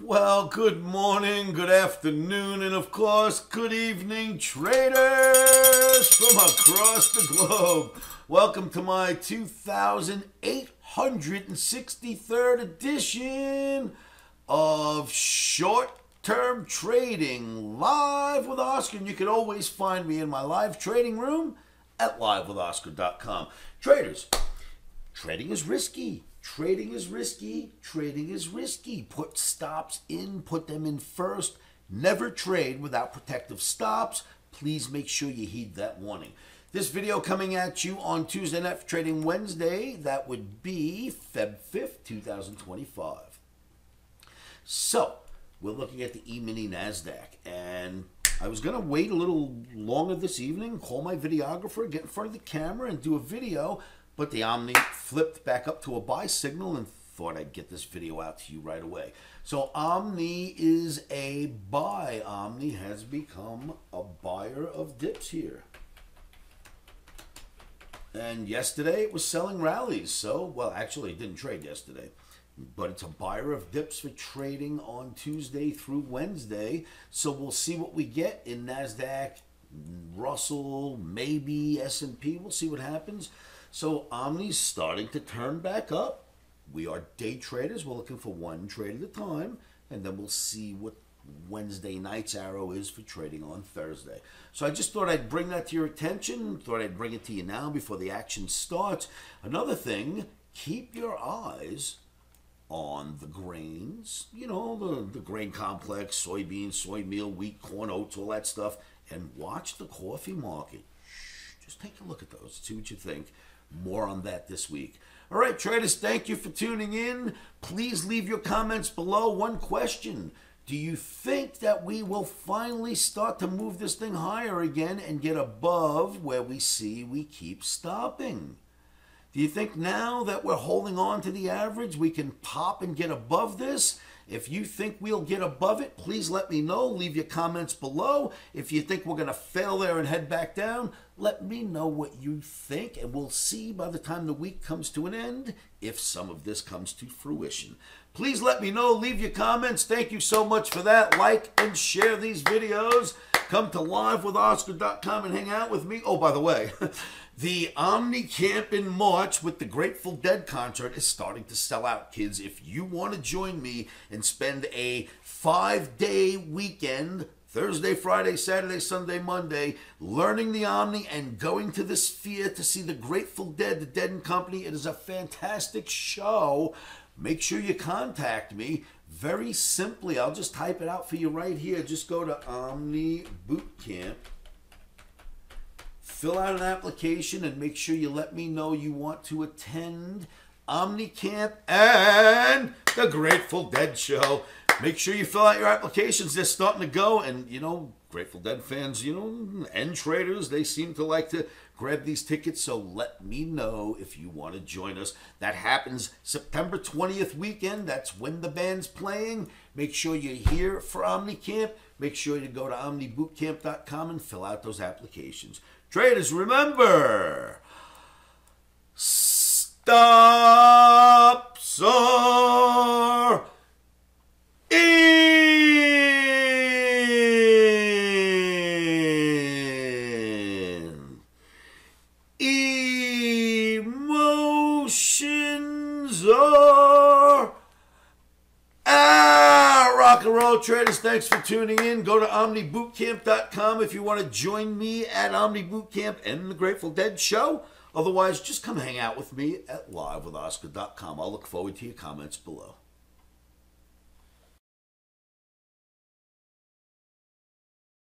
Well, good morning, good afternoon, and of course, good evening, traders from across the globe. Welcome to my 2,863rd edition of Short-Term Trading Live with Oscar. And you can always find me in my live trading room at livewithoscar.com. Traders, trading is risky. Trading is risky. Trading is risky. Put stops in. Put them in first. Never trade without protective stops. Please make sure you heed that warning. This video coming at you on Tuesday night for Trading Wednesday. That would be Feb 5th, 2025. So, we're looking at the E-mini Nasdaq. And I was going to wait a little longer this evening, call my videographer, get in front of the camera, and do a video. But the Omni flipped back up to a buy signal and thought I'd get this video out to you right away. So Omni is a buy. Omni has become a buyer of dips here. And yesterday it was selling rallies. So, well, actually it didn't trade yesterday. But it's a buyer of dips for trading on Tuesday through Wednesday. So we'll see what we get in Nasdaq, Russell, maybe S&P. We'll see what happens. So Omni's starting to turn back up. We are day traders. We're looking for one trade at a time. And then we'll see what Wednesday night's arrow is for trading on Thursday. So I just thought I'd bring that to your attention. Thought I'd bring it to you now before the action starts. Another thing, keep your eyes on the grains. You know, the grain complex, soybeans, soy meal, wheat, corn, oats, all that stuff. And watch the coffee market. Just take a look at those. See what you think. More on that this week. All right, traders, thank you for tuning in. Please leave your comments below. One question. Do you think that we will finally start to move this thing higher again and get above where we see we keep stopping? Do you think now that we're holding on to the average, we can pop and get above this? If you think we'll get above it, please let me know. Leave your comments below. If you think we're going to fail there and head back down, let me know what you think, and we'll see by the time the week comes to an end if some of this comes to fruition. Please let me know. Leave your comments. Thank you so much for that. Like and share these videos. Come to livewithoscar.com and hang out with me. Oh, by the way, the Omni Camp in March with the Grateful Dead concert is starting to sell out, kids. If you want to join me and spend a 5-day weekend, Thursday, Friday, Saturday, Sunday, Monday, learning the Omni and going to the Sphere to see the Grateful Dead, the Dead and Company, it is a fantastic show. Make sure you contact me. Very simply, I'll just type it out for you right here. Just go to Omni Bootcamp. Fill out an application and make sure you let me know you want to attend Omni Camp and the Grateful Dead show. Make sure you fill out your applications. They're starting to go. And, you know, Grateful Dead fans, you know, and traders, they seem to like to grab these tickets. So let me know if you want to join us. That happens September 20th weekend. That's when the band's playing. Make sure you're here for Omni Camp. Make sure you go to omnibootcamp.com and fill out those applications. Traders, remember, stops are in. Emotions are out. Rock and roll, traders. Thanks for tuning in. Go to omnibootcamp.com if you want to join me at Omni Bootcamp and the Grateful Dead show. Otherwise, just come hang out with me at livewithoscar.com. I'll look forward to your comments below.